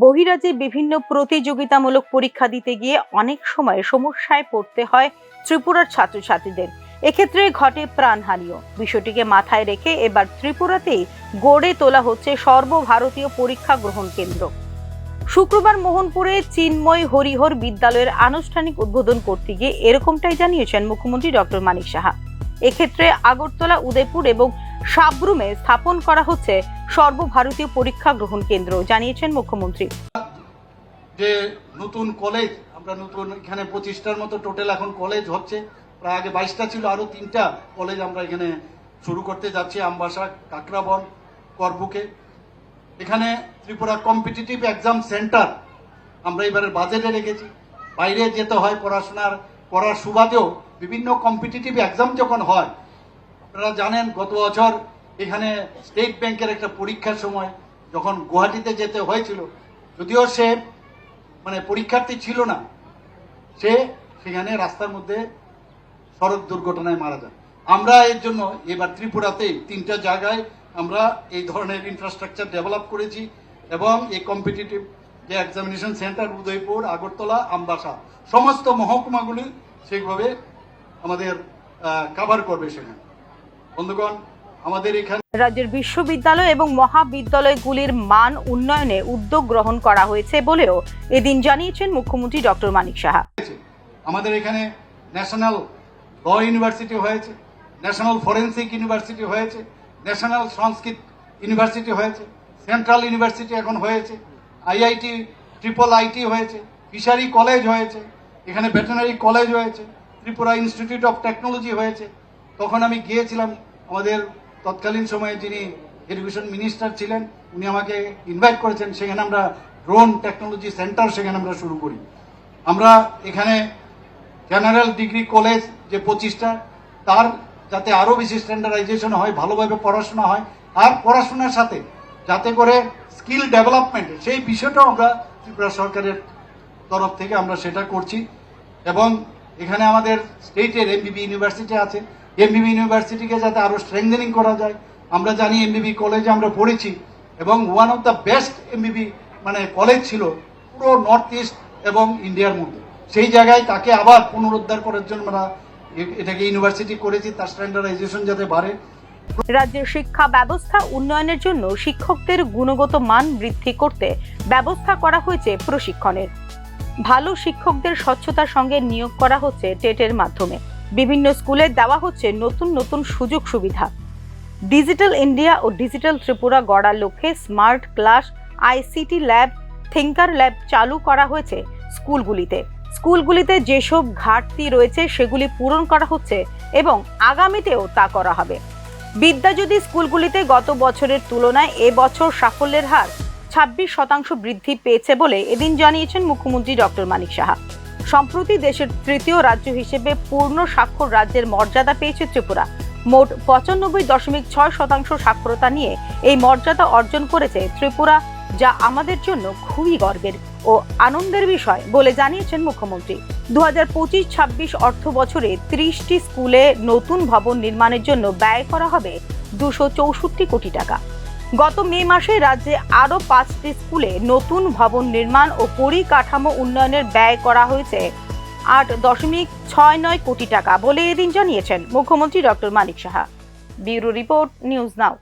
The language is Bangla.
বহিরাজ্যে বিভিন্ন প্রতিযোগিতামূলক পরীক্ষা দিতে গিয়ে অনেক সময় সমস্যায় পড়তে হয় ত্রিপুরার ছাত্রছাত্রীদের। এক্ষেত্রে ঘটে প্রাণহানিও। বিষয়টিকে মাথায় রেখে এবার ত্রিপুরাতেই গড়ে তোলা হচ্ছে সর্বভারতীয় পরীক্ষা গ্রহণ কেন্দ্র। শুক্রবার মোহনপুরে চিন্ময় হরিহর বিদ্যালয়ের আনুষ্ঠানিক উদ্বোধন করতে গিয়ে এরকমটাই জানিয়েছেন মুখ্যমন্ত্রী ডক্টর মানিক সাহা। এক্ষেত্রে আগরতলা, উদয়পুর এবং সাব্রুমে স্থাপন করা হচ্ছে সর্বভারতীয় পরীক্ষা গ্রহণ কেন্দ্র, জানিয়েছেন মুখ্যমন্ত্রী। যে নতুন কলেজ, আমরা নতুন এখানে 25টার মতো টোটাল এখন কলেজ হচ্ছে। প্রায় আগে 22টা ছিল, আরো 3টা কলেজ আমরা এখানে শুরু করতে যাচ্ছি। আমবাসা, কাকরাবন, করবুকে। এখানে ত্রিপুরা কম্পিটিটিভ এক্সাম সেন্টার আমরা এবারের বাজেটে রেখেছি। বাইরে যেতে হয় পড়াশোনার করার সুবাদেও বিভিন্ন কম্পিটিটিভ এক্সাম যখন হয়, আপনারা জানেন গত বছর এখানে স্টেট ব্যাংকের একটা পরীক্ষার সময় যখন গুয়াহাটিতে যেতে হয়েছিল, যদিও সে পরীক্ষার্থী ছিল না, সে সেখানে রাস্তার মধ্যে সড়ক দুর্ঘটনায় মারা যায়। আমরা এর জন্য এবার ত্রিপুরাতে 3টা জায়গায় আমরা এই ধরনের ইনফ্রাস্ট্রাকচার ডেভেলপ করেছি এবং এই কম্পিটিটিভ যে এক্সামিনেশন সেন্টার উদয়পুর, আগরতলা, আমবাসা সমস্ত মহকুমাগুলি সেইভাবে আমাদের কভার করবে। সেখানে বন্ধুগণ, আমাদের এখানে রাজ্যের বিশ্ববিদ্যালয় এবং মহাবিদ্যালয়গুলির মান উন্নয়নে উদ্যোগ গ্রহণ করা হয়েছে বলেও এদিন জানিয়েছেন মুখ্যমন্ত্রী ডক্টর মানিক সাহা। আমাদের এখানে ন্যাশনাল ল ইউনিভার্সিটি হয়েছে, ন্যাশনাল ফরেন্সিক ইউনিভার্সিটি হয়েছে, ন্যাশনাল সংস্কৃত ইউনিভার্সিটি হয়েছে, সেন্ট্রাল ইউনিভার্সিটি এখন হয়েছে, আইআইটি, ট্রিপল আইটি হয়েছে, ফিশারি কলেজ হয়েছে, এখানে ভেটেনারি কলেজ হয়েছে, ত্রিপুরা ইনস্টিটিউট অফ টেকনোলজি হয়েছে। তখন আমি গিয়েছিলাম, আমাদের তৎকালীন সময়ে যিনি এডুকেশন মিনিস্টার ছিলেন উনি আমাকে ইনভাইট করেছেন। সেখানে আমরা ড্রোন টেকনোলজি সেন্টার সেখানে আমরা শুরু করি। আমরা এখানে জেনারেল ডিগ্রি কলেজ যে 25টা, তার যাতে আরো বেশি স্ট্যান্ডার্ডাইজেশন হয়, ভালোভাবে পড়াশোনা হয়, আর পড়াশোনার সাথে যাতে করে স্কিল ডেভেলপমেন্ট সেই বিষয়টাও আমরা ত্রিপুরা সরকারের তরফ থেকে আমরা সেটা করছি। এবং এখানে আমাদের স্টেটের এমবিবি ইউনিভার্সিটি আছে, এমবিবি ইউনিভার্সিটিকে যাতে আরো স্ট্রেংথেনিং করা যায়। আমরা জানি এমবিবি কলেজে আমরা পড়েছি এবং one of the best এমবিবি college ছিল পুরো নর্থ ইস্ট এবং ইন্ডিয়ার মধ্যে। সেই জায়গায় তাকে আবার পুনরুদ্ধার করার জন্য আমরা এটাকে ইউনিভার্সিটি করেছি, তার স্ট্যান্ডার্ডাইজেশন যাতে বাড়ে। রাজ্যের শিক্ষা ব্যবস্থা উন্নয়নের জন্য শিক্ষকদের গুণগত মান বৃদ্ধি করতে ব্যবস্থা করা হয়েছে প্রশিক্ষণের। ভালো শিক্ষকদের স্বচ্ছতার সঙ্গে নিয়োগ করা হচ্ছে টেটের মাধ্যমে। বিভিন্ন স্কুলে দেওয়া হচ্ছে নতুন নতুন সুযোগ সুবিধা। ডিজিটাল ইন্ডিয়া ও ডিজিটাল ত্রিপুরা গড়ার লক্ষ্যে smart class, ICT lab, thinker lab চালু করা হয়েছে স্কুলগুলিতে যেসব ঘাটতি রয়েছে সেগুলি পূরণ করা হচ্ছে এবং আগামীতেও তা করা হবে। বিদ্যাজ্যোতি স্কুলগুলিতে গত বছরের তুলনায় এবছর সাফল্যের হার 26% বৃদ্ধি পেয়েছে বলে এদিন জানিয়েছেন মুখ্যমন্ত্রী ডক্টর মানিক সাহা। সম্প্রতি দেশের 3য় রাজ্য হিসেবে পূর্ণ স্বাক্ষর রাজ্যের মর্যাদা পেয়েছে ত্রিপুরা। মোট 95.6% সাক্ষরতা নিয়ে এই মর্যাদা অর্জন করেছে ত্রিপুরা, যা আমাদের জন্য খুবই গর্বের ও আনন্দের বিষয় বলে জানিয়েছেন মুখ্যমন্ত্রী। 2025-26 অর্থ বছরে 30টি স্কুলে নতুন ভবন নির্মাণের জন্য ব্যয় করা হবে 264 কোটি টাকা। গত মে মাসে রাজ্যে আরও 5টি স্কুলে নতুন ভবন নির্মাণ ও পরিকাঠামো উন্নয়নের ব্যয় করা হয়েছে 8.69 কোটি টাকা বলে এদিন জানিয়েছেন মুখ্যমন্ত্রী doctor Manik Saha. Bureau report, news নাও।